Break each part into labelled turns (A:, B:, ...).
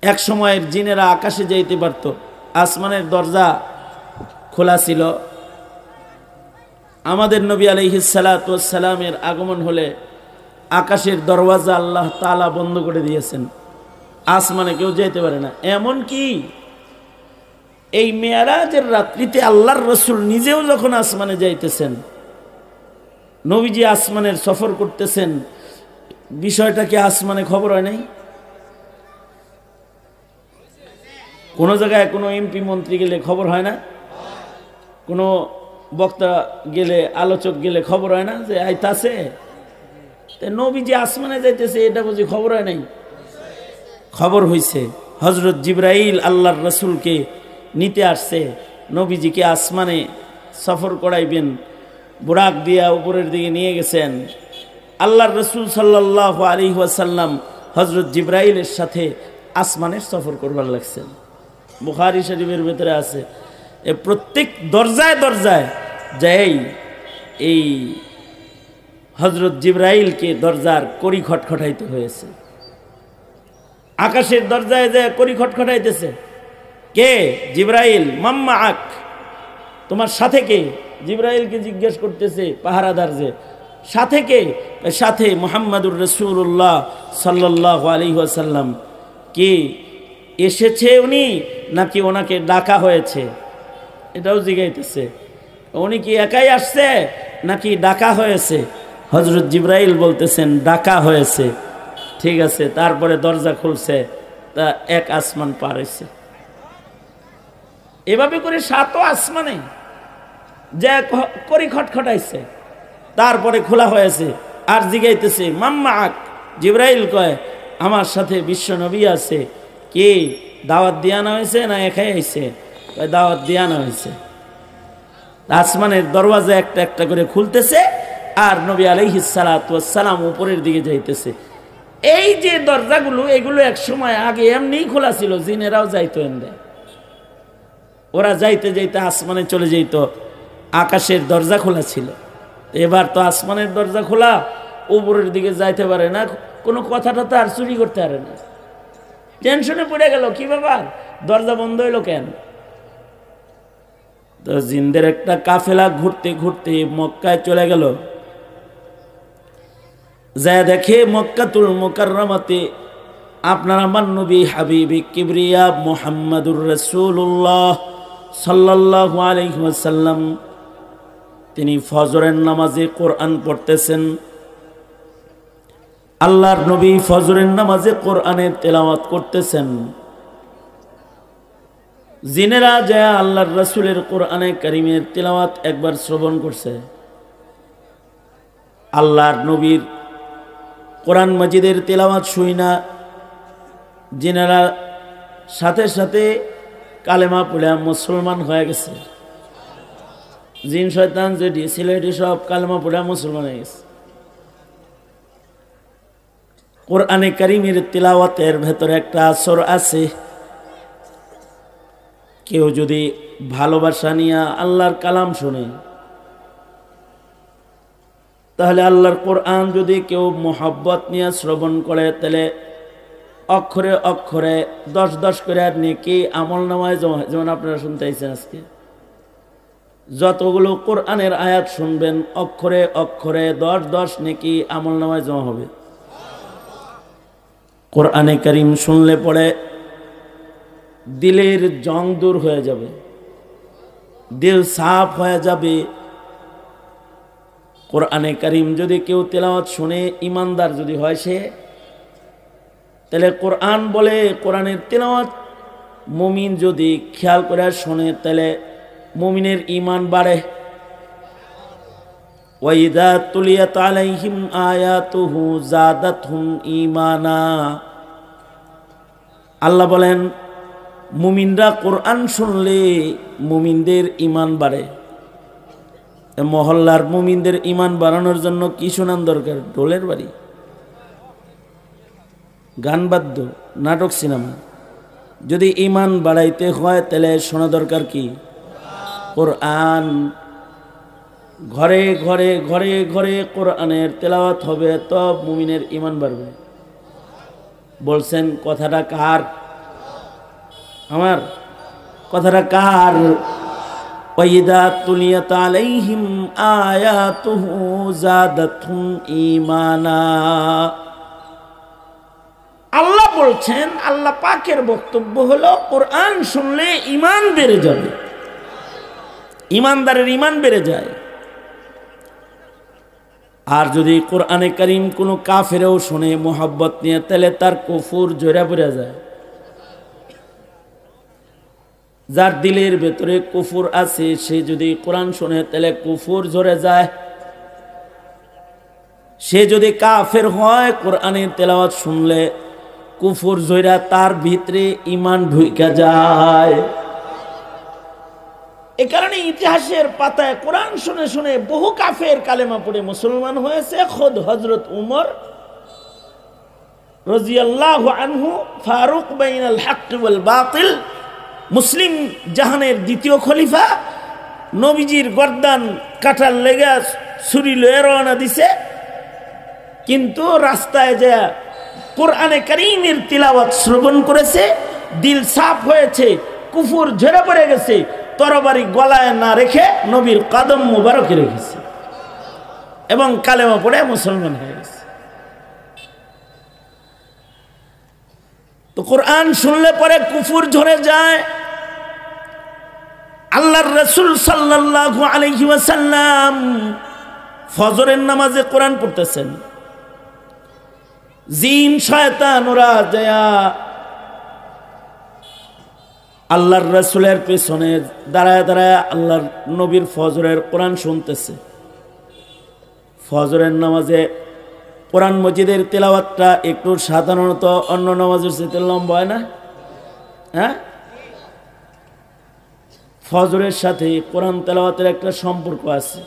A: এক সময়ের জিনেরা আকাশে যাইতে পারত, আসমানের দরজা খোলা ছিল। আমাদের নবী আলাইহিস সালাতু ওয়াস সালামের আগমন হলে আকাশের দরওয়াজা আল্লাহ তাআলা বন্ধ করে দিয়েছেন, আসমানে কেউ যেতে পারে না। এমন কি এই মেরাজের রাত্রিতে আল্লাহর রাসূল নিজেও যখন আসমানে যাইতেছেন, নবীজি আসমানের সফর করতেছেন, বিষয়টা কি আসমানে খবর হয় নাই? কোনো জায়গায় কোনো এমপি মন্ত্রী গেলে খবর হয় না? কোনো বক্তা গেলে, আলোচক গেলে খবর হয় না যে আইতাছে? নবীজি আসমানে যাইতেছে, এটা বুঝি খবর হয় নাই? খবর হইছে। হযরত জিবরাইল আল্লাহর রাসূলকে নিতে আসছে, নবীজিকে আসমানে সফর করাইবেন, বুরাক দিয়া উপরের দিকে নিয়ে গেছেন। আল্লাহর রাসূল সাল্লাল্লাহু আলাইহি ওয়াসাল্লাম হযরত জিবরাইলের সাথে আসমানের সফর করবার লাগছেন। বুখারী শরীফের ভিতরে আছে, প্রত্যেক দরজায় দরজায় যাই এই হযরত জিবরাইলকে দরজার কড়ি খটখটাইতে হয়েছে। আকাশের দরজায় যে কড়ি খটখটাইতেছে, কে? জিবরাইল। মাম্মা আক, তোমার সাথে কে? জিবরাইলকে জিজ্ঞেস করতেছে পাহারাদার যে, সাথে কে? সাথে মুহাম্মাদুর রাসূলুল্লাহ সাল্লাল্লাহু আলাইহি ওয়াসাল্লাম। কে এসেছে উনি, নাকি ওনাকে ডাকা হয়েছে? এটাও জিজ্ঞাইতেছে, উনি কি একাই আসছে নাকি ডাকা হয়েছে? হযরত জিবরাইল বলতেছেন ডাকা হয়েছে। ঠিক আছে, তারপরে দরজা খুলছে, তা এক আসমান পার হয়েছে। এভাবে করে 7 আসমানে যে করি খটখটাইছে, তারপরে খোলা হয়েছে। আর জিগাইতেছে মাম্মা আক, জিবরাইল কয় আমার সাথে বিশ্ব নবী আছে। কি দাওয়াত দিয়ে আনা হয়েছে না একাই আইছে? দাওয়াত দিয়ে আনা হয়েছে। আসমানের দরওয়াজা একটা একটা করে খুলতেছে, আর নবী আলাইহিস সালাতু ওয়াস সালাম উপরের দিকে যাইতেছে। এই যে দরজাগুলো, এগুলো এক সময় আগে এমনিই খোলা ছিল, জিনেরাও যাইতো এমনি। ওরা যাইতে যাইতে আসমানে চলে যেত, আকাশের দরজা খোলা ছিল। এবার তো আসমানের দরজা খোলা, উপরের দিকে যাইতে পারে না, কোনো কথাটা তো আর চুরি করতে পারে না। টেনশনে পড়ে গেল, কি ব্যাপার, দরজা বন্ধ হইল কেন? তো জিনদের একটা কাফেলা ঘুরতে ঘুরতে মক্কায় চলে গেল। যা দেখে মক্কাতুল মুকাররমাতে আপনার আমার নবী হাবিবি কিবরিয়া মুহাম্মাদুর রাসূলুল্লাহ সাল্লাল্লাহু আলাইহি ওয়াসাল্লাম তিনি ফজরের নামাজে কোরআন পড়তেছেন। আল্লাহর নবী ফজরের নামাজে কোরআনের তেলাওয়াত করতেছেন। জিনেরা যায় আল্লাহর রাসূলের কোরআনে কারীমের তেলাওয়াত একবার শ্রবণ করছে। আল্লাহর নবীর কোরআন মাজিদের তেলাওয়াত শুই না জিনেরা সাথে সাথে কালেমা পড়ে মুসলমান হয়ে গেছে। জিন শয়তান যেটি ছিল এটি সব কালেমা পড়ে মুসলমান হয়ে গেছে। কোরআনে কারীমের তেলাওয়াতের ভেতরে একটা আসর আছে। কেউ যদি ভালোবাসা নিয়ে আল্লাহর কালাম শুনে, তাহলে আল্লাহর কোরআন যদি কেউ মোহাব্বত নিয়ে শ্রবণ করে, তাহলে অক্ষরে অক্ষরে 10 করে নেকি আমল নামায় জমা। যেমন আপনারা শুনতে আইছেন আজকে, যতগুলো কোরআনের আয়াত শুনবেন অক্ষরে অক্ষরে 10 নেকি আমল নামায় জমা হবে। কোরআনে কারীম শুনলে পরে দিলের জং দূর হয়ে যাবে, দিল সাফ হয়ে যাবে। কোরআনে কারীম যদি কেউ তেলাওয়াত শুনে, ইমানদার যদি হয় সে, তাহলে কোরআন বলে কোরআনের তেলাওয়াত মুমিন যদি খেয়াল করে শোনে, তাহলে মুমিনের ঈমান বাড়ে। ওয়াইদা তুলিয়াত আলাইহিম আয়াতুহু যাদাতহুম ঈমানা। আল্লাহ বলেন মুমিনরা কোরআন শুনলে মুমিনদের ঈমান বাড়ে। মহল্লার মুমিনদের ঈমান বাড়ানোর জন্য কি শোনান দরকার? ঢোলের বাড়ি, গান বাদ্য, নাটক, সিনেমা। যদি ঈমান বাড়াইতে হয় তাহলে শোনা দরকার কি? কোরআন। ঘরে ঘরে ঘরে ঘরে কোরআনের তেলাওয়াত হবে, তব মুমিনের ঈমান বাড়বে। বলছেন কথাটা কার? আমার কথাটা কার? ওয়াইদা তুলিয়াত আলাইহিম আয়াতুহু যাদাতহুম ঈমানা। আল্লাহ বলছেন, আল্লাহ পাকের বক্তব্য হলো কোরআন শুনলে ঈমান বেড়ে যাবে, ঈমানদারের ঈমান বেড়ে যায়। আর যদি কোরআনে কারীম কোনো কাফেরও শুনে মোহাব্বত নিয়ে, তাহলে তার কুফর জড়া পড়ে যায়। যার দিলের ভেতরে কুফর আছে, সে যদি কোরআন শুনে তাহলে কুফর ঝরে যায়। সে যদি কাফের হয়, কোরআনের তেলাওয়াত শুনলে কুফর জয়রা তার ভিতরে ঈমান ঢুইকা যায়। এ কারণে ইতিহাসের পাতায় কোরআন শুনে শুনে বহু কাফের কালেমা পড়ে মুসলমান হয়েছে। খোদ হযরত উমর রাদিয়াল্লাহু আনহু, ফারুক বাইনাল হক ওয়াল বাতিল, মুসলিম জাহানের দ্বিতীয় খলিফা, নবীজির গর্দান কাটার লেগা ছুরি লয়ে রওনা দিছে, কিন্তু রাস্তায় যে কোরআনে কারীমের তিলাওয়াত শ্রবণ করেছে, দিল সাফ হয়েছে, কুফর ঝরে পড়ে গেছে, তরবারি গলায় না রেখে নবীর কদম মুবারকে রেখেছে এবং কালেমা পড়ে মুসলমান হয়ে গেছে। তো কোরআন শুনলে পরে কুফর ঝরে যায়। আল্লাহর রাসূল সাল্লাল্লাহু আলাইহি ওয়াসাল্লাম ফজরের নামাজে কোরআন পড়তেছেন, জিন শয়তান ওরা যায় আল্লাহর রাসূলের পেছনে দাঁড়ায় দাঁড়ায় আল্লাহর নবীর ফজরের কোরআন শুনতেছে। ফজরের নামাজে কোরআন মজিদের তেলাওয়াতটা একটু সাধারণত অন্য নামাজের চেয়ে লম্বা হয় না? হ্যাঁ, ফজরের সাথে কোরআন তেলাওয়াতের একটা সম্পর্ক আছে।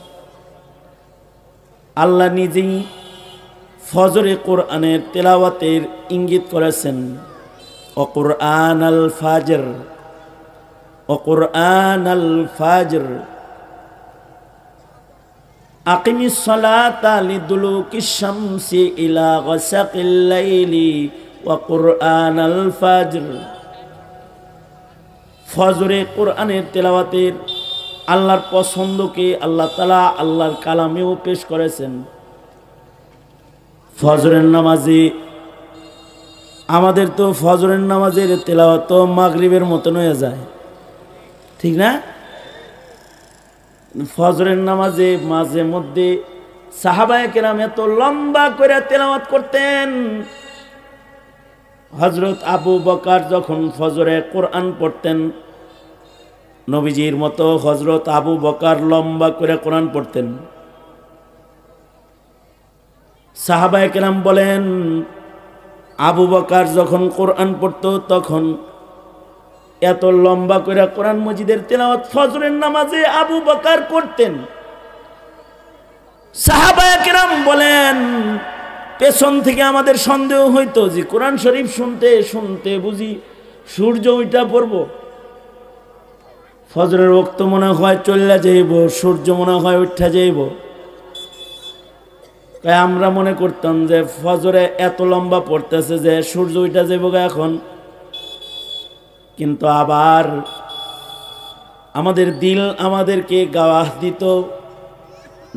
A: আল্লাহ নিজেই ফজরে কোরআনের তেলাওয়াতের ইঙ্গিত করেছেন, ওয়াকুরআন আল ফাজর, ওয়াকুরআন আল ফাজর আকিমিস সালাতা লিদুলুকিশ শামসি ইলা গাসাকিল লাইলি ওয়াকুরআন আল ফাজর। ফজরে কোরআনের তেলাওয়াতের আল্লাহর পছন্দকে আল্লাহ তাআলা আল্লাহর কালামেও পেশ করেছেন। ফজরের নামাজে আমাদের তো ফজরের নামাজের তেলাওয়াত মাগরিবের মতন হয়ে যায়, ঠিক না? ফজরের নামাজে মাঝে মধ্যে সাহাবায়ে কেরাম এত লম্বা করে তেলাওয়াত করতেন। হযরত আবু বকর যখন ফজরে কোরআন পড়তেন, নবীজির মতো হযরত আবু বকর লম্বা করে কোরআন পড়তেন। সাহাবায়ে কেরাম বলেন, আবু বকর যখন কোরআন পড়তো তখন এত লম্বা করে কোরআন মজিদের তেলাওয়াত ফজরের নামাজে আবু বকর করতেন। সাহাবায়ে কেরাম বলেন, পেছন থেকে আমাদের সন্দেহ হইতো যে কোরআন শরীফ শুনতে শুনতে বুঝি সূর্য উঠা পড়ব, ফজরের ওয়াক্ত মনে হয় চলে যাইব, সূর্য মনে হয় উঠা যাইব। তাই আমরা মনে করতাম যে ফজরে এত লম্বা পড়তেছে যে সূর্য উঠা যাইব এখন। কিন্তু আবার আমাদের দিল আমাদেরকে গাওয়াহ দিত,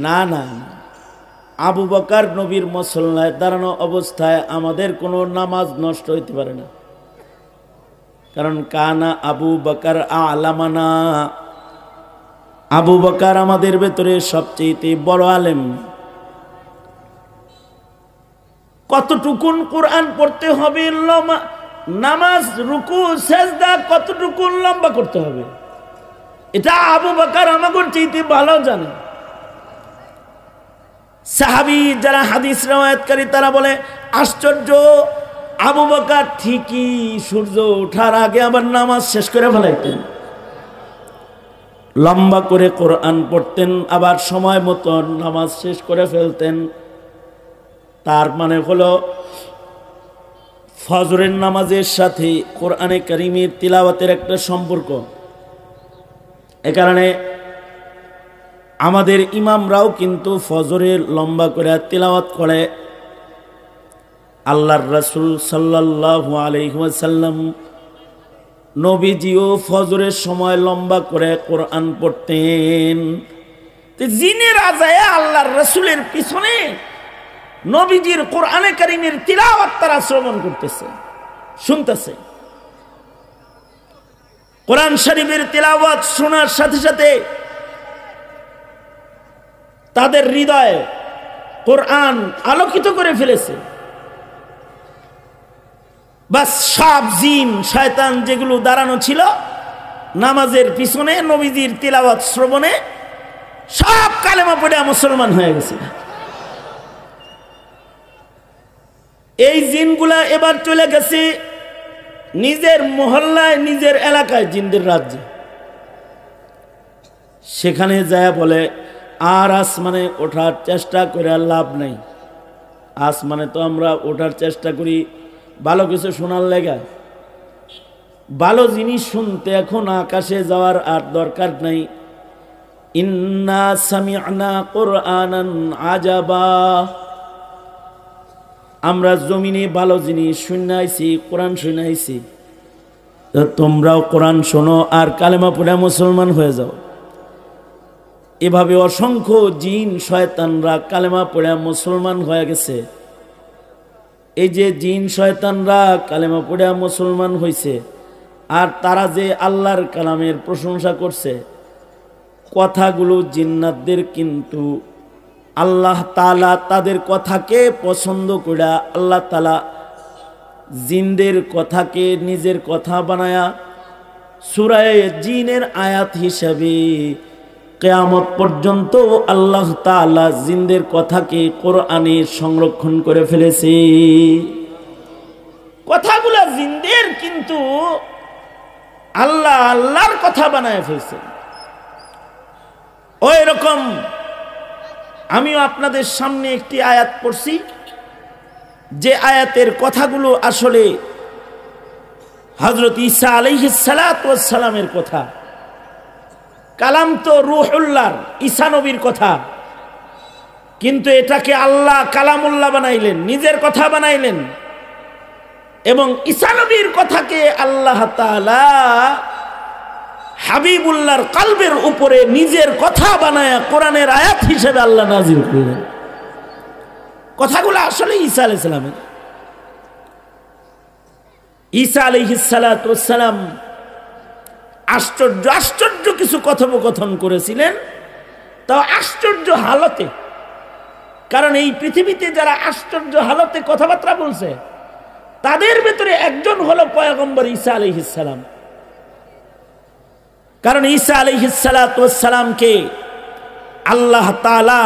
A: না না, আবু বকর নবীর মুসল্লায় দাঁড়ানো অবস্থায় আমাদের কোনো নামাজ নষ্ট হইতে পারে না, কারণ কানা আবু বকর আলামানা, আবু বকর আমাদের ভেতরে সবচেয়ে বড় আলেম। কতটুকুন কোরআন পড়তে হবে, নামাজ রুকু সেজদা কতটুকুন লম্বা করতে হবে, এটা আবু বকর আমাদের চাইতে ভালো জানে। সাহাবী যারা হাদিস রওয়ায়াতকারী তারা বলে, আশ্চর্য, আবু বকর ঠিকই সূর্য ওঠার আগে আবার নামাজ শেষ করে ফেলাইতেন, লম্বা করে কোরআন পড়তেন, আবার সময় মতো নামাজ শেষ করে ফেলতেন। তার মানে হলো ফজরের নামাজের সাথে কোরআনে কারীমের তিলাওয়াতের একটা সম্পর্ক। এ কারণে আমাদের ইমামরাও কিন্তু ফজরের লম্বা করে তিলাওয়াত করে। আল্লাহর রাসূল সাল্লাল্লাহু আলাইহি ওয়াসাল্লাম নবীজিও ফজরের সময় লম্বা করে কোরআন পড়তেন। জিনেরা যায় আল্লাহর রাসূলের পিছনে নবীজির কোরআনে কারীমের তিলাওয়াত তারা শ্রবণ করতেছে, শুনতেছে। কোরআন শরীফের তিলাওয়াত শোনার সাথে সাথে তাদের হৃদয়ে কোরআন আলোকিত করে ফেলেছে। বাস সব জিন শয়তান যেগুলো দাঁড়ানো ছিল নামাজের পিছনে নবীজির তিলাওয়াত শ্রবণে, সব কালেমা পড়ে মুসলমান হয়ে গেছে। এই জিনগুলা এবার চলে গেছে নিজের মহল্লায়, নিজের এলাকায়, জিনদের রাজ্যে। সেখানে যায় বলে আর আসমানে ওঠার চেষ্টা করে লাভ নাই। আসমানে তো আমরা ওঠার চেষ্টা করি ভালো কিছু শোনার লেগা, ভালো জিনিস শুনতে এখন আকাশে যাওয়ার আর দরকার নাই। ইন্না সামি'না কুরআনান আজাবা, আমরা জমিনে ভালো জিনিস শুনাইছি, কোরআন শুনাইছি, তোমরাও কোরআন শোনো আর কালেমা পড়ে মুসলমান হয়ে যাও। এভাবে অসংখ্য জিন শয়তানরা কালেমা পড়ে মুসলমান হয়ে গেছে। এই যে জিন শয়তানরা কালেমা পড়ে মুসলমান হয়েছে আর তারা যে আল্লাহর কালামের প্রশংসা করছে, কথাগুলো জিন্নাতদের কিন্তু আল্লাহ তাআলা তাদের কথাকে পছন্দ করে আল্লাহ তাআলা জিনদের কথাকে নিজের কথা বানায়া সূরা জিনের আয়াত হিসাবে কিয়ামত পর্যন্ত আল্লাহ তাআলা জিনদের কথাকে কোরআনে সংরক্ষণ করে ফেলেছে। কথাগুলো জিনদের কিন্তু আল্লাহ আল্লাহর কথা বানায় ফেলছে। ওই রকম আমিও আপনাদের সামনে একটি আয়াত পড়ছি, যে আয়াতের কথাগুলো আসলে হযরত ঈসা আলাইহিস সালাতু ওয়াস সালামের কথা। কালাম তো রূহুল্লাহর, ঈসা নবীর কথা, কিন্তু এটাকে আল্লাহ কালামুল্লাহ বানাইলেন, নিজের কথা বানাইলেন। এবং ঈসা নবীর কথাকে আল্লাহ তাআলা হাবিবুল্লাহর কলবের উপরে নিজের কথা বানায়া কোরআনের আয়াত হিসেবে আল্লাহ নাজিল করলেন। কথাগুলো আসলে ঈসা আলাইহিস সালামের। ঈসা আলাইহিস সালাতু ওয়াস সালাম আশ্চর্য আশ্চর্য কিছু কথোপকথন করেছিলেন, তাও আশ্চর্য হালতে। কারণ এই পৃথিবীতে যারা আশ্চর্য হালতে কথাবার্তা বলছে তাদের ভেতরে একজন হলো পয়গম্বর ঈসা আলাইহিস সালাম। কারণ ঈসা আলাইহিস সালাতু ওয়াস সালামকে আল্লাহ তাআলা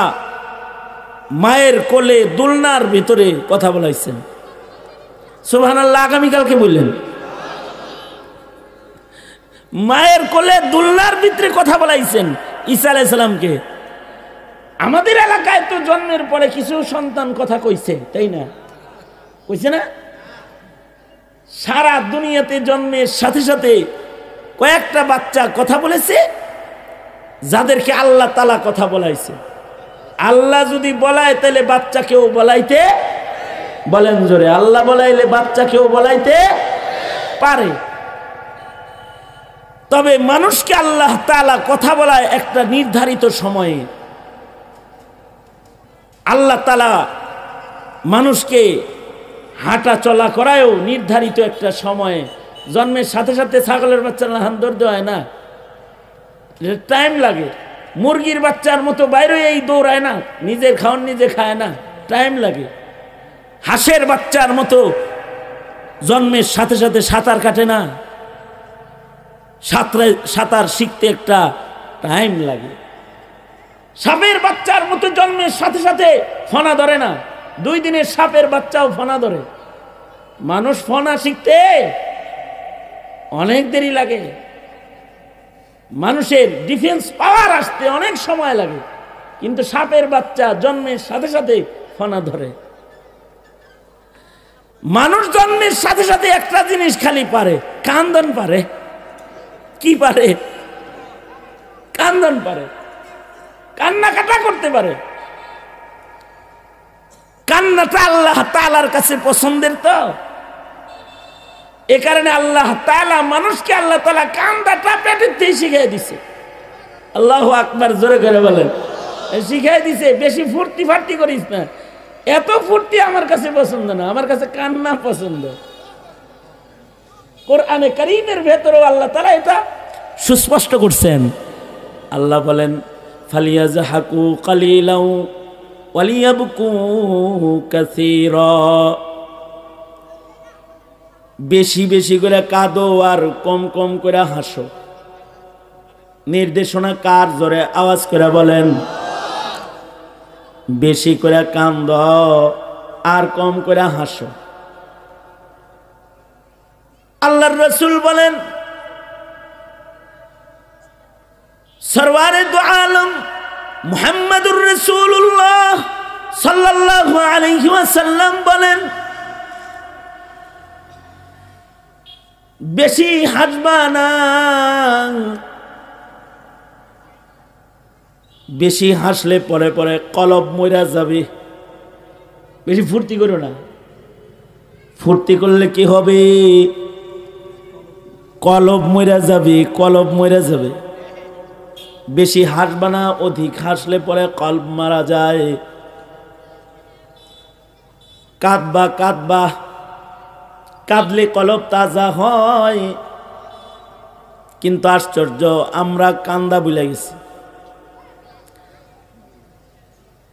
A: মায়ের কোলে দুলনার ভিতরে কথা বলাইছেন। সুবহানাল্লাহ, আগামীকালকে বললেন মায়ের কোলে দুলনার ভিতরে কথা বলাইছেন ঈসা আলাইহিস সালামকে। আমাদের এলাকায় তো জন্মের পরে কিছু সন্তান কথা কইছে, তাই না? কইছে না? সারা দুনিয়াতে জন্মের সাথে সাথে কয়েকটা বাচ্চা কথা বলেছে যাদেরকে আল্লাহ তাআলা কথা বলাইছে। আল্লাহ যদি বলায় তাহলে বাচ্চাকেও বলাইতে, বলেন জোরে, আল্লাহ বলাইলে বাচ্চাকেও বলাইতে পারে। তবে মানুষকে আল্লাহ তাআলা কথা বলায় একটা নির্ধারিত সময়ে। আল্লাহ তাআলা মানুষকে হাঁটা চলা করায়ও নির্ধারিত একটা সময়ে। জন্মের সাথে সাথে ছাগলের বাচ্চার হাত ধরতে হয় না, টাইম লাগে। মুরগির বাচ্চার মতো বাইরে এই দৌড়ায় না, নিজের খাওয়ান নিজে খায় না, টাইম লাগে। হাঁসের বাচ্চার মতো জন্মের সাথে সাথে সাঁতার কাটে না, সাঁতার শিখতে একটা টাইম লাগে। সাপের বাচ্চার মতো জন্মের সাথে সাথে ফনা ধরে না, 2 দিনের সাপের বাচ্চাও ফনা ধরে। মানুষ ফনা শিখতে অনেক দেরি লাগে, মানুষের ডিফেন্স পাওয়ার আসতে অনেক সময় লাগে, কিন্তু সাপের বাচ্চা জন্মের সাথে সাথে ফনা ধরে। মানুষ জন্মের সাথে সাথে একটা জিনিস খালি পারে, কান্দন পারে। কি পারে? কান্দন পারে, কান্নাকাটা করতে পারে। কান্নাটা আল্লাহ তাআলার কাছে পছন্দের। তো এ কারণে আল্লাহ তাআলা মানুষকে আল্লাহ তাআলা কান্দাটা পেটেতে শিখিয়ে দিছে। আল্লাহু আকবার, জোরে করে বলেন। শিখিয়ে দিছে বেশি ফুর্তি ফার্তি করিস না, এত ফুর্তি আমার কাছে পছন্দ না, আমার কাছে কান্না পছন্দ। কোরআনে কারীমের ভেতরেও আল্লাহ তাআলা এটা সুস্পষ্ট করছেন। আল্লাহ বলেন ফালিয়াজহাকু কালিলাও ওয়ালিয়াবকু কাসীরা, বেশি বেশি করে কাঁদো আর কম কম করে হাসো। নির্দেশনা কার? জোরে আওয়াজ করে বলেন। বেশি করে কাঁদো আর কম করে হাসো। আল্লাহর রাসূল বলেন সরওয়ারে দু আলম মুহাম্মদুর রাসূলুল্লাহ সাল্লাল্লাহু আলাইহি ওয়াসাল্লাম বলেন বেশি হাসবা না, বেশি হাসলে পরে পরে কলব মইরা যাবে। বেশি ফুর্তি করো না, ফুর্তি করলে কি হবে? কলব মইরা যাবে, কলব মইরা যাবে। বেশি হাসবা না, অধিক হাসলে পরে কলব মারা যায়। কাঁদবা কাঁদবা, কাঁদলে কলব তাজা হয়। কিন্তু আশ্চর্য, আমরা কান্দা ভুলে গেছি।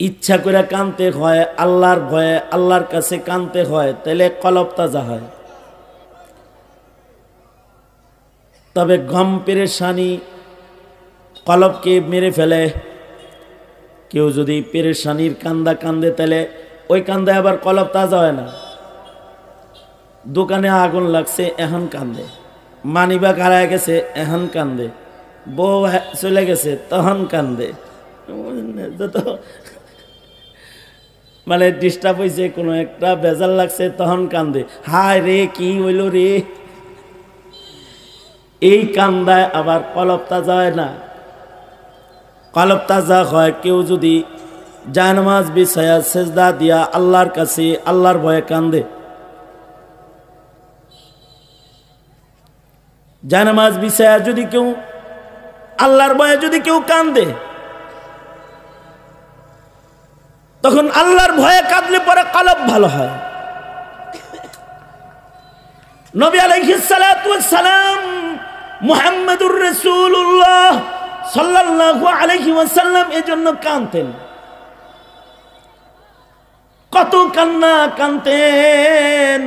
A: ইচ্ছা করে কাঁদতে হয়, আল্লাহর ভয়ে আল্লাহর কাছে কাঁদতে হয়, তাহলে কলব তাজা হয়। তবে গম পেরেশানি কলবকে মেরে ফেলে। কেউ যদি পেরেশানির কান্দা কান্দে, তাহলে ওই কান্দায় আবার কলব তাজা হয় না। দোকানে আগুন লাগছে, এখন কান্দে। মানিব্যাগ হারায় গেছে, এখন কান্দে। বউ চলে গেছে, তখন কান্দে। যত মানে ডিস্টার্ব হয়েছে, কোনো একটা বেজাল লাগছে, তখন কান্দে। হায় রে, কি হইল রে। এই কান্দায় আবার কলব তাজা হয় না। কলব তাজা হয় কেউ যদি জায়নামাজ বিছায়া সেজদা দিয়া আল্লাহর কাছে আল্লাহর ভয়ে কান্দে। জায়নামাজ বিছায়া যদি কেউ আল্লাহর ভয়ে যদি কেউ কান্দে, তখন আল্লাহর ভয়ে কাঁদলে পরে কলব ভালো হয়। নবী আলাইহিস সালাতু ওয়াস সালাম মুহাম্মদুর রাসূলুল্লাহ সাল্লাল্লাহু আলাইহি ওয়াসাল্লাম এজন্য কাঁদতেন। কত কান্না কাঁদতেন।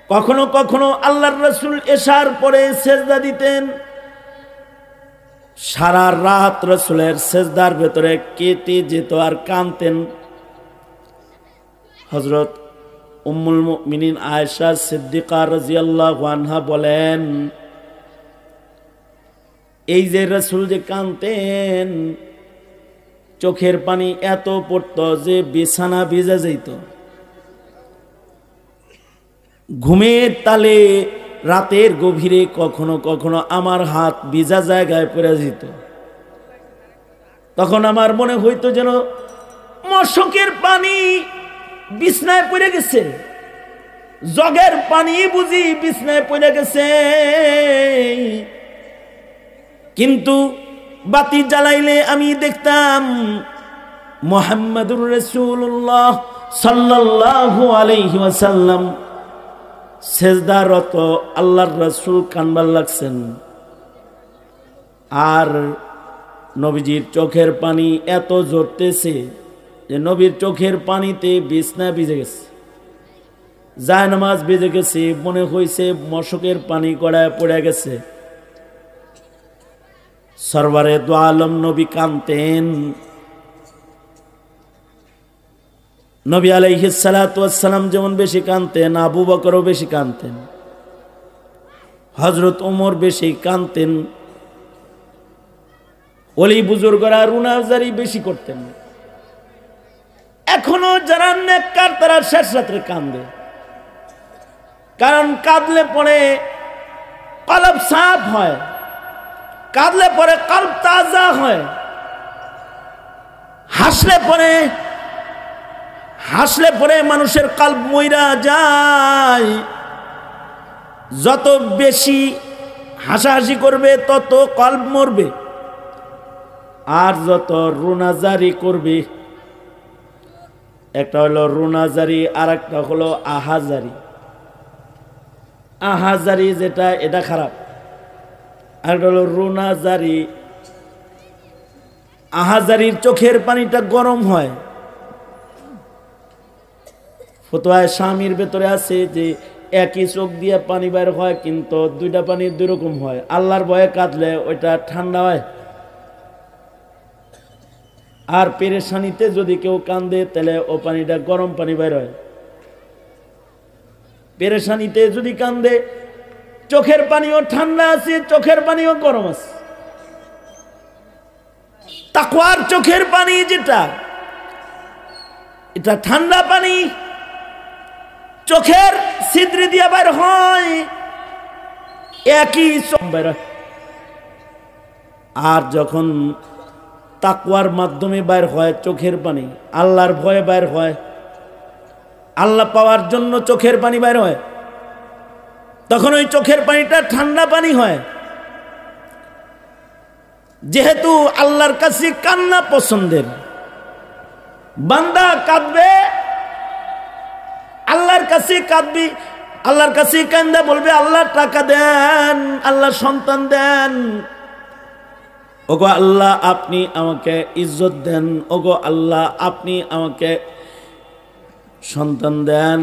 A: কখনো কখনো আল্লাহর রাসূল এশার পরে সেজদা দিতেন। সারা রাত রাসূলের সেজদার ভেতরে কেটে যেত আর কাঁদতেন। হযরত উম্মুল মুমিনিন আয়েশা সিদ্দিকা রাদিয়াল্লাহু আনহা বলেন, এই যে রাসূল যে কাঁদতেন, চোখের পানি এত পড়তো যে বিছানা ভিজে যেত। ঘুমের তালে রাতের গভীরে কখনো কখনো আমার হাত ভিজা জায়গায় পড়ে যেত। তখন আমার মনে হইতো যেন মশকের পানি বিছনায় পড়ে গেছে, জগের পানি বুঝি বিছনায় পড়ে গেছে। কিন্তু বাতি জ্বালাইলে আমি দেখতাম মুহাম্মদুর রাসূলুল্লাহ সাল্লাল্লাহু আলাইহি ওয়াসাল্লাম সেজদারত আল্লাহর রাসূল কানবার লাগছেন। আর নবীজির চোখের পানি এত ঝরতেছে যে নবীর চোখের পানিতে বিছনা ভিজে গেছে, জায়নামাজ ভিজে গেছে, মনে হইছে মশকের পানি গড়ায় পড়ে গেছে। সরওয়ারে দু আলম নবী কাঁদতেন। নবী আলাইহিস সালাতু ওয়াস সালাম যেমন বেশি কাঁদতেন, আবু বকরও বেশি কাঁদতেন, হযরত ওমর বেশি কাঁদতেন, ওলি বুজুর্গরা রুনাজারি বেশি করতেন। এখনো যারা নেককার তারা শেষ রাত্রে কাঁদে, কারণ কাঁদলে পরে কলব সাফ হয়, কাঁদলে পরে কলব তাজা হয়। হাসলে পরে মানুষের কলব মইরা যায়। যত বেশি হাসাহাসি করবে তত কলব মরবে, আর যত রুনাজারি করবে, একটা হলো রুনাজারি আর একটা হলো আহাজারি। আহাজারি যেটা এটা খারাপ, আর একটা হলো রুনাজারি। আহাজারির চোখের পানিটা গরম হয়। ফতোয়ায়ে স্বামীর ভেতরে আছে যে একই চোখ দিয়ে পানি বের হয়, কিন্তু দুইটা পানি দুই রকম হয়। আল্লাহর ভয়ে কাঁদলে ওইটা ঠান্ডা হয়, আর পেরেশানিতে যদি কেউ কান্দে তাহলে ও পানিটা গরম পানি বের হয়। পেরেশানিতে যদি কান্দে, চোখের পানিও ঠান্ডা আছে, চোখের পানিও গরম আছে। তাকওয়ার চোখের পানি যেটা, এটা ঠান্ডা পানি, চোখের ছিদ্রি দিয়ে বের হয়, একই চোখ বের হয়। আর যখন তাকওয়ার মাধ্যমে বের হয় চোখের পানি, আল্লাহর ভয়ে বের হয়, আল্লাহ পাওয়ার জন্য চোখের পানি বের হয়, তখন ওই চোখের পানিটা ঠান্ডা পানি হয়। যেহেতু আল্লাহর কাছে কান্না পছন্দের, বান্দা কাঁদবে, আল্লাহর কাছে কাঁদবি, আল্লাহর কাছে কান্দা বলবে আল্লাহ টাকা দেন, আল্লাহ সন্তান দেন, ওগো আল্লাহ আপনি আমাকে ইজ্জত দেন, ওগো আল্লাহ আপনি আমাকে সন্তান দেন,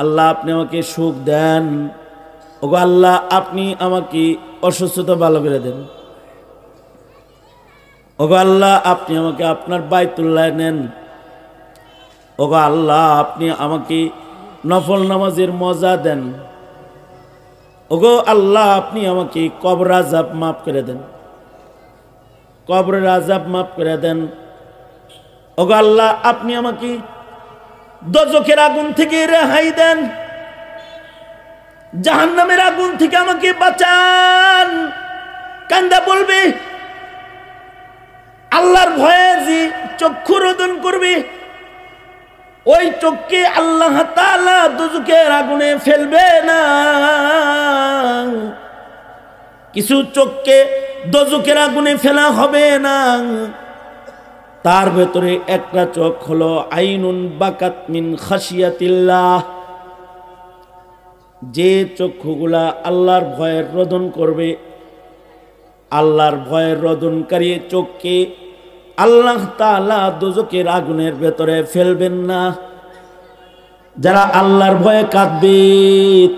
A: আল্লাহ আপনি আমাকে সুখ দেন, ওগো আল্লাহ আপনি আমাকে অসুস্থতা ভালো করে দেন, ওগো আল্লাহ আপনি আমাকে আপনার বাইতুল্লাহ নেন, ওগো আল্লাহ আপনি আমাকে নফল নামাজের মজা দেন, ওগো আল্লাহ আপনি আমাকে কবর আযাব মাফ করে দেন, কবরের আযাব মাফ করে দেন, ওগো আল্লাহ আপনি আমাকে দোজখের আগুন থেকে রেহাই দেন, জাহান্নামের আগুন থেকে আমাকে বাঁচান। কান্দা বলবে, আল্লাহর ভয়ে যে চক্ষু রোদন করবে, ওই চোখকে আল্লাহ তাআলা দোজখের আগুনে ফেলবে না। কিছু চোখকে দোজখের আগুনে ফেলা হবে না, তার ভেতরে একটা চোখ হলো আইনুন বাকাত মিন খাশিয়াতিল্লাহ, যে চক্ষুগুলা আল্লাহর ভয়ের রোদন করবে। আল্লাহর ভয়ের রোদনকারী চোখকে আল্লাহ তাআলা দোজখের আগুনের ভেতরে ফেলবেন না। যারা আল্লাহর ভয়ে কাঁদবে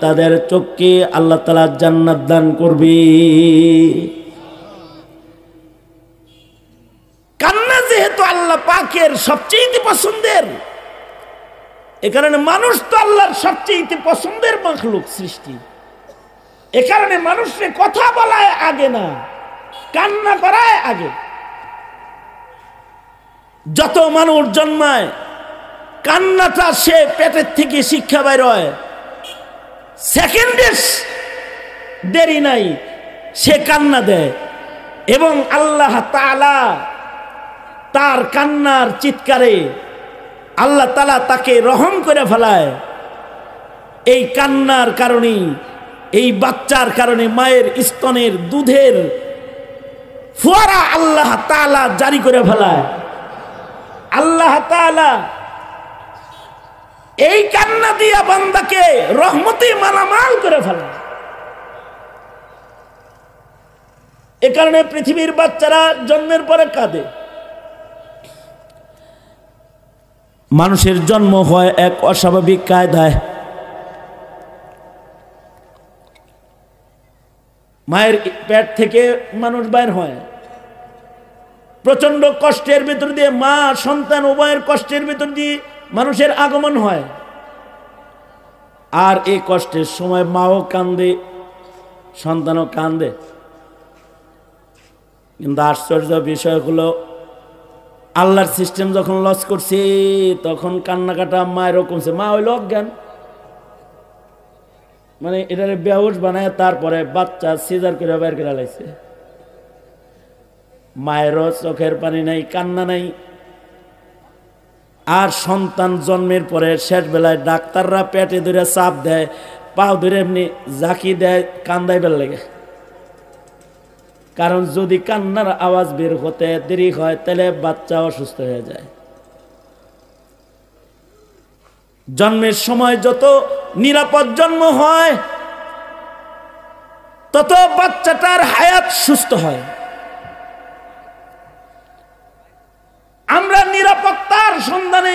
A: তাদের চোখকে আল্লাহ তাআলা জান্নাত দান করবে। কান্না যেহেতু আল্লাহ পাকের সবচেয়ে পছন্দের, এ কারণে মানুষ তো আল্লাহর সবচেয়ে পছন্দের মাখলুক সৃষ্টি। এ কারণে মানুষকে কথা বলায় আগে না, কান্না করায় আগে। যত মানুষ জন্মায় কান্নাটা সে পেটের থেকে শিক্ষা বের হয়, সেকেন্ডের দেরি নাই সে কান্না দেয়, এবং আল্লাহ তাআলা তার কান্নার চিৎকারে আল্লাহ তাআলা তাকে রহম করে ফেলায়। এই কান্নার কারণে, এই বাচ্চার কারণে মায়ের স্তনের দুধের ফোয়ারা আল্লাহ তাআলা জারি করে ফেলায়। আল্লাহ তাআলা এই কান্না দিয়া বান্দাকে রহমতে মালামাল করে ফেলায়। এ কারণে পৃথিবীর বাচ্চারা জন্মের পরে কাঁদে। মানুষের জন্ম হয় এক অস্বাভাবিক কায়দায়। মায়ের পেট থেকে মানুষ বের হয়, প্রচন্ড কষ্টের ভিতর দিয়ে, মা সন্তান উভয়ের কষ্টের ভিতর দিয়ে মানুষের আগমন হয়। আর এই কষ্টের সময় মাও কান্দে, সন্তানও কান্দে। কিন্তু আশ্চর্য বিষয় হলো, আল্লাহর সিস্টেম যখন লস করছে তখন কান্নাকাটা মায়েরও কমছে। মা হইল অজ্ঞান, মানে এটারে বেহুশ বানায় তারপরে বাচ্চা সিজার করে বের করে লাইছে। মায়েরও চোখের পানি নাই, কান্না নাই। আর সন্তান জন্মের পরে শেষ বেলায় ডাক্তাররা পেটে ধরে চাপ দেয়, পাও ধরে এমনি জাকি দেয় কান্দাইবার লেগে। কারণ যদি কান্নার আওয়াজ বের হতে দেরি হয় তাহলে বাচ্চা অসুস্থ হয়ে যায়। জন্মের সময় যত নিরাপদ জন্ম হয় তত বাচ্চাটার হায়াত সুস্থ হয়। আমরা নিরাপত্তার সন্ধানে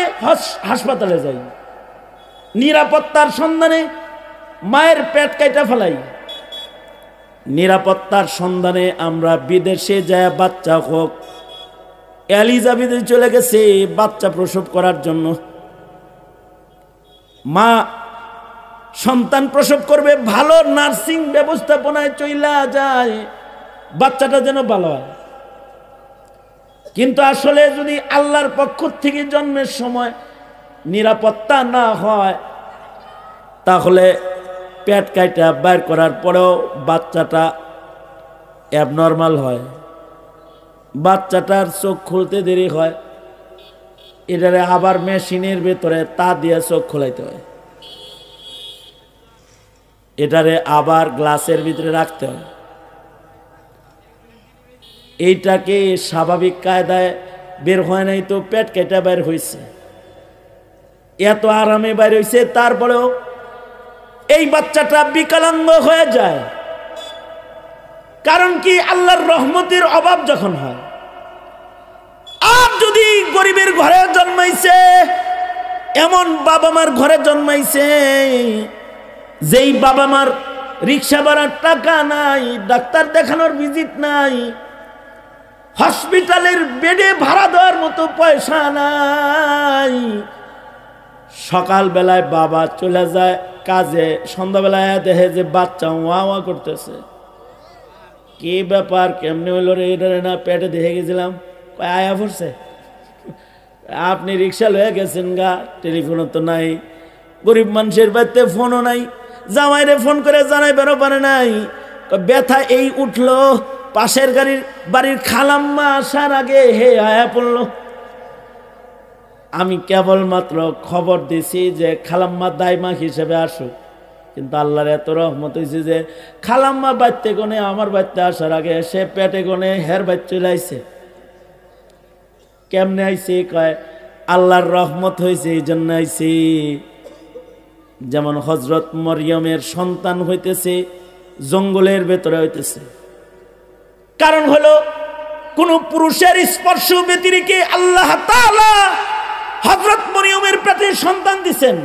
A: হাসপাতালে যাই, নিরাপত্তার সন্ধানে মায়ের পেট কাইটা ফেলাই, নিরাপত্তার সন্ধানে আমরা বিদেশে যায় বাচ্চা হোক। এলিজাবেথে চলে গেছে বাচ্চা প্রসব করার জন্য। মা সন্তান প্রসব করবে, ভালো নার্সিং ব্যবস্থাপনায় চইলা যায় বাচ্চাটা যেন ভালো হয়। কিন্তু আসলে যদি আল্লাহর পক্ষ থেকে জন্মের সময় নিরাপত্তা না হয় তাহলে পেট কাইটা বাইর করার পরেও বাচ্চাটা অ্যাবনর্মাল হয়, বাচ্চাটার চোখ খুলতে দেরি হয়, এটারে আবার মেশিনের ভেতরে তা দিয়ে চোখ খোলাইতে হয়, এটারে আবার গ্লাসের ভিতরে রাখতে হয়। এইটাকে স্বাভাবিক কায়দায় বের হয় নাই তো পেট কেটে বের হয়েছে, এত আরামে বের হয়েছে, তারপরেও এই বাচ্চাটা বিকলাঙ্গ হয়ে যায়। কারণ কি? আল্লাহর রহমতের অভাব যখন হয়। আর যদি গরিবের ঘরে জন্মাইছে, এমন বাবা মার ঘরে জন্মাইছে যেই বাবা মার রিক্সা ভাড়ার টাকা নাই, ডাক্তার দেখানোর ভিজিট নাই, হসপিটালের বেডে ভাড়া দেওয়ার মতো পয়সা নাই, সকাল বেলায় বাবা চলে যায় কাজে, সন্ধ্যাবেলায় দেখে যে বাচ্চা ওয়া ওয়া করতেছে। কি ব্যাপার, কেমনে হইল রে? এটা না পেটে দেখে গেছিলাম, আয়া পড়ছে। আপনি রিক্সা লয়ে গেছেন গা, টেলিফোনও তো নাই, গরিব মানুষের বাড়িতে ফোনও নাই, জামাইরে ফোন করে জানাইবারও পারে নাই। ব্যথা এই উঠলো, পাশের বাড়ির খালাম্মা আসার আগে হে আয়া পড়লো। আমি কেবলমাত্র খবর দিছি যে খালাম্মা দাইমা হিসেবে আসুক, কিন্তু আল্লাহর এত রহমত হয়েছে যে খালাম্মা বাড়তে কোনে আমার বাড়তে আসার আগে সে পেটে কোনে হের বাড়ি চলে আইছে। কেমনে আইছে? কয় আল্লাহর রহমত হয়েছে এই জন্য আইছে। যেমন হজরত মরিয়মের সন্তান হইতেছে জঙ্গলের ভেতরে হইতেছে, কারণ হলো কোন পুরুষের স্পর্শ ব্যতিরেকে আল্লাহ তাআলা হযরত মরিয়মের পেটে সন্তান দিবেন,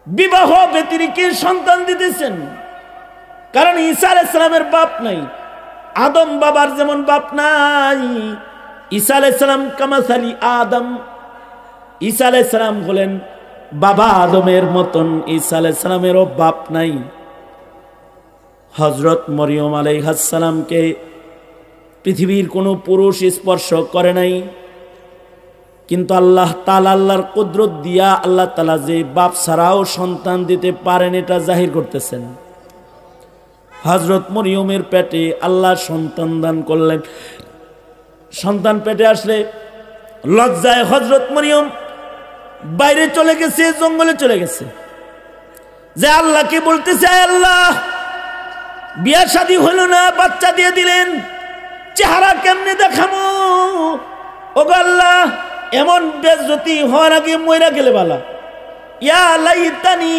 A: বিবাহ ব্যতিরেকে সন্তান দিতেছেন। কারণ ঈসা আলাইহিস সালামের বাপ নাই, আদম বাবার যেমন বাপ নাই, ঈসা আলাইহিস সালাম কামাসালি আদম, ঈসা আলাইহিস সালাম হলেন বাবা আদমের মতন, ঈসা আলাইহিস সালামেরও বাপ নাই। হযরত মরিয়ম আলাইহিস সালামকে পৃথিবীর কোনো পুরুষ স্পর্শ করে নাই, কিন্তু আল্লাহ তাআলা আল্লাহর কুদরত দিয়া আল্লাহ তাআলা যে বাপ ছাড়াও সন্তান দিতে পারেন এটা জাহির করতেছেন। হযরত মরিয়মের পেটে আল্লাহ সন্তান দান করলেন। সন্তান পেটে আসলে লজ্জায় হযরত মরিয়ম বাইরে চলে গেছে, জঙ্গলে চলে গেছে, যে আল্লাহকে বলতেছে, আল্লাহ বিয়া শাদী হলো না, বাচ্চা দিয়ে দিলেন, চেহারা কেমনে দেখামো? ওগো আল্লাহ, এমন বেজ্জতি হওয়ার আগে মইরা গেলে বালা। ইয়া লাইতানি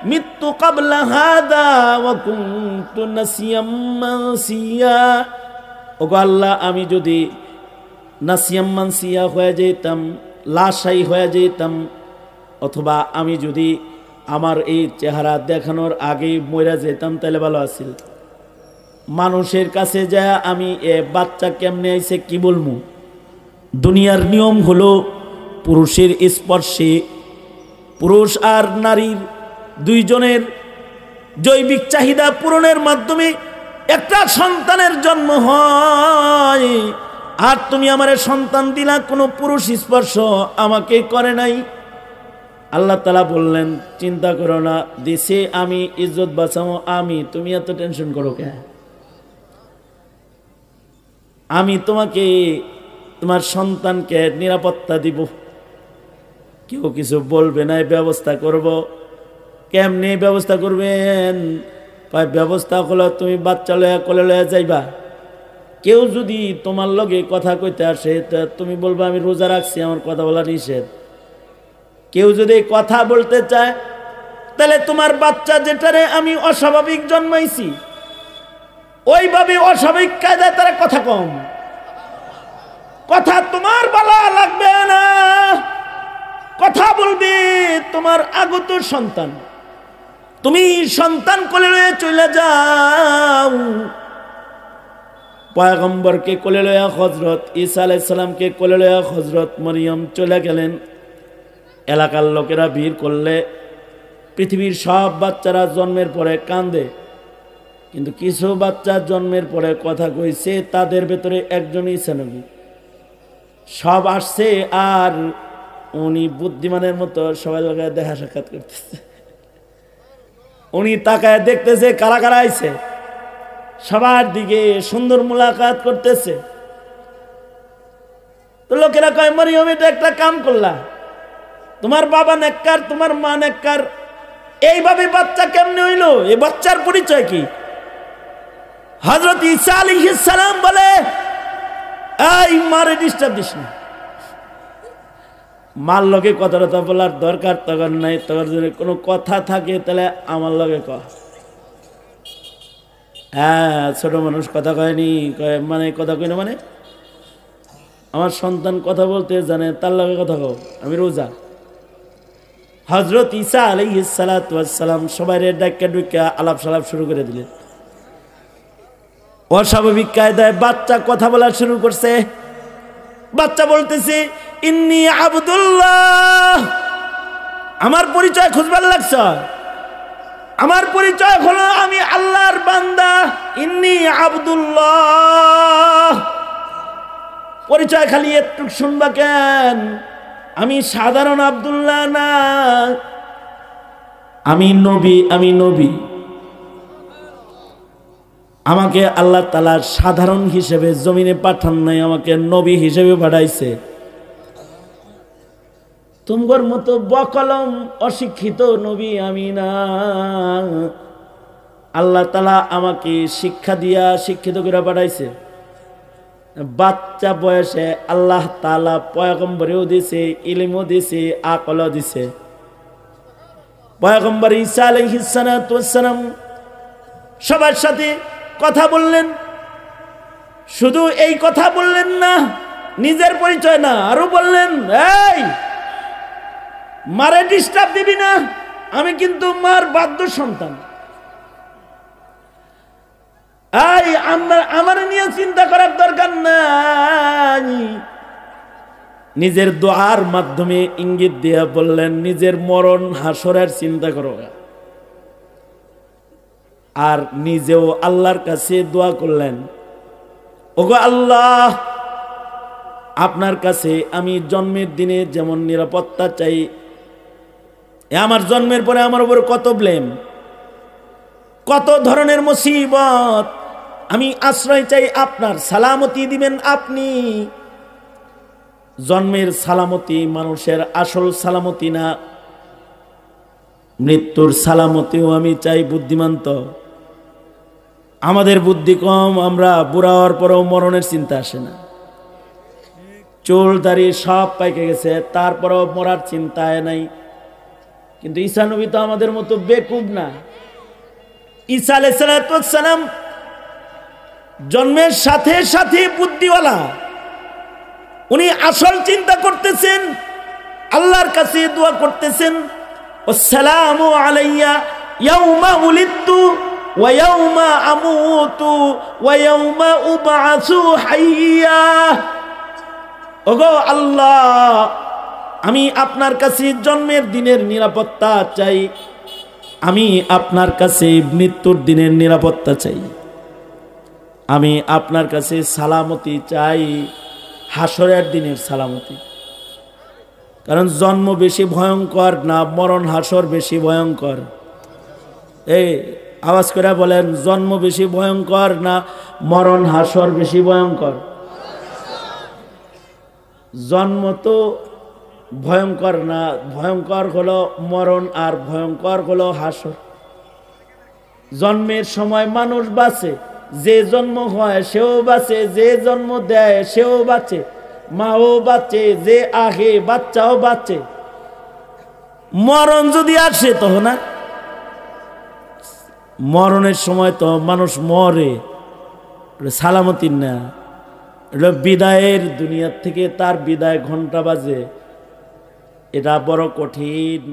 A: মিত্তু ক্বাবলা হাদা ওয়া কুনতু নাসিয়াম মানসিয়া। ওগো আল্লাহ, আমি যদি নাসিয়াম মানসিয়া হয়ে যেতাম, লাশাই হয়ে যেতাম, অথবা আমি যদি আমার এই চেহারা দেখানোর আগেই মইরা যেতাম তাহলে ভালো আছিল। মানুষের কাছে যায় আমি এ বাচ্চা কেমনে আইছে কি বলবো? দুনিয়ার নিয়ম হলো পুরুষের স্পর্শে, পুরুষ আর নারীর দুইজনের জৈবিক চাহিদা পূরণের মাধ্যমে একটা সন্তানের জন্ম হয়। আর তুমি আমারে সন্তান দিলা, কোনো পুরুষ স্পর্শ আমাকে করে নাই। আল্লাহ তাআলা বললেন, চিন্তা করো না, দিছে আমি, ইজ্জত বাঁচাবো আমি, তুমি এত টেনশন করো কেন? আমি তোমাকে, তোমার সন্তানকে নিরাপত্তা দিব, কেউ কিছু বলবে না, ব্যবস্থা করব। কেমনে ব্যবস্থা করবেন? কয় ব্যবস্থা হলো তুমি বাচ্চা লয়া কোলে লয়া যাইবা। কেউ যদি তোমার লগে কথা কইতে আসে তা তুমি বলবা আমি রোজা রাখছি, আমার কথা বলা নিষেধ। কেউ যদি কথা বলতে চায় তাহলে তোমার বাচ্চা যেটারে আমি অস্বাভাবিক জন্মাইছি ওইভাবে অস্বাভাবিক কায়দায় তারা কথা কম, কথা তোমার বলা লাগবে না, কথা বলবে তোমার আগত সন্তান। তুমি সন্তান কোলে লয়ে চলে যাও। পয়গম্বরকে কোলে লয়া হযরত ঈসা আলাইহিস সালামকে কোলে লয়া হযরত মরিয়ম চলে গেলেন। এলাকার লোকেরা ভিড় করলে পৃথিবীর সব বাচ্চারা জন্মের পরে কান্দে, কিন্তু কিছু বাচ্চা জন্মের পরে কথা কইছে, তাদের ভেতরে একজন ঈসা নবী। সব আসছে আর উনি বুদ্ধিমানের মতো সবাই লোকের দেখা সাক্ষাৎ করতেছে। উনি তাকায় দেখতেছে কারা কারা আইছে, সবার দিকে সুন্দর মুলাকাত করতেছে। তো লোকেরা কয় মরিয়ম এটা একটা কাম করলা, তোমার বাবা নেককার, তোমার মা নেককার, এইভাবে বাচ্চা কেমনে হইলো? এই বাচ্চার পরিচয় কি? হযরত ঈসা আলাইহিস সালাম বলে, এই মারে ডিস্টার্ব দিস না, মার লগে কথা কথা বলার দরকার তখন নাই, তখন যদি কোনো কথা থাকে তাহলে আমার লগে কয়। হ্যাঁ, ছোট মানুষ কথা কয়নি, কয় মানে কথা কই না, মানে আমার সন্তান কথা বলতে জানে, তার লগে কথা কও, আমি রোজা। হযরত ঈসা আলাইহিস সালাতু ওয়াস সালাম সবাইরে ডাক্কা ডুক্কা আলাপ সালাপ শুরু করে দিলেন। অস্বাভাবিক কায়দায় বাচ্চা কথা বলা শুরু করছে। বাচ্চা বলতেছে, ইন্নী আবদুল্লাহ। আমার পরিচয় খুঁজবার লাগছ? আমার পরিচয় হলো আমি আল্লাহর বান্দা, ইন্নী আবদুল্লাহ। পরিচয় খালি একটু শুনবা কেন? আমি সাধারণ আব্দুল্লাহ না, আমি নবী, আমি নবী। আমাকে আল্লাহ তাআলা সাধারণ হিসেবে জমিনে পাঠান নাই, আমাকে নবী হিসেবে পাঠাইছে। তোমার মতো বকলম অশিক্ষিত নবী আমি না। আল্লাহ তাআলা আমাকে শিক্ষা দিয়া শিক্ষিত করে পাঠাইছে। বাচ্চা বয়সে আল্লাহ তাআলা পয়গম্বরেও দিছে, ইলমও দিছে, আকলও দিছে। পয়গম্বর ঈসা আলাইহিস সালাতু ওয়াস সালাম সবার সাথে কথা বললেন। শুধু এই কথা বললেন না, নিজের পরিচয় না, আরো বললেন, এই মারে ডিস্টার্ব দিবি না, আমি কিন্তু মার বাধ্য সন্তান। এই আমার নিয়ে চিন্তা করার দরকার নাই। নিজের দোয়ার মাধ্যমে ইঙ্গিত দিয়া বললেন, নিজের মরণ হাসরের চিন্তা করো। আর নিজেও আল্লাহর কাছে দোয়া করলেন, ওগো আল্লাহ, আপনার কাছে আমি জন্মের দিনে যেমন নিরাপত্তা চাই, আমার জন্মের পরে আমার উপর কত ব্লেম, কত ধরনের মুসিবত, আমি আশ্রয় চাই আপনার, সালামতি দিবেন আপনি। জন্মের সালামতি মানুষের আসল সালামতি না, মৃত্যুর সালামতিও আমি চাই। বুদ্ধিমান তো আমাদের বুদ্ধি কম, আমরা বুড়া হওয়ার পরেও মরণের চিন্তা আসে না। চুল দাড়ি সব পাইকে গেছে, তারপরেও মরার চিন্তায় নাই। কিন্তু ঈসা নবী তো আমাদের মতো বেকুব না। ঈসা আলাইহিস সালাম জন্মের সাথে সাথে বুদ্ধিওয়ালা। উনি আসল চিন্তা করতেছেন, আল্লাহর কাছে দোয়া করতেছেন, আসসালামু আলাইয়া ইয়াউমা উলিদতু ওয়া ইয়াউমা আমুতু ওয়া ইয়াউমা উবআসু হাইয়া। ওগো আল্লাহ, আমি আপনার কাছে জন্মের দিনের নিরাপত্তা চাই, আমি আপনার কাছে মৃত্যুর দিনের নিরাপত্তা চাই, আমি আপনার কাছে সালামতি চাই, হাসরের দিনের সালামতি। কারণ জন্ম বেশি ভয়ঙ্কর না মরণ হাসর বেশি ভয়ঙ্কর? এই আওয়াজ করে বলেন, জন্ম বেশি ভয়ঙ্কর না মরণ হাসর বেশি ভয়ঙ্কর? জন্ম তো ভয়ঙ্কর না, ভয়ঙ্কর হলো মরণ আর ভয়ঙ্কর হলো হাসর। জন্মের সময় মানুষ বাঁচে, যে জন্ম হয় সেও বাঁচে, যে জন্ম দেয় সেও বাঁচে, মাও বাঁচে, যে আগে বাচ্চাও বাঁচে। মরণ যদি আসে তখন না, মরণের সময় তো মানুষ মরে, সালামতির না, এটা বিদায়ের দুনিয়ার থেকে তার বিদায় ঘন্টা বাজে, এটা বড় কঠিন।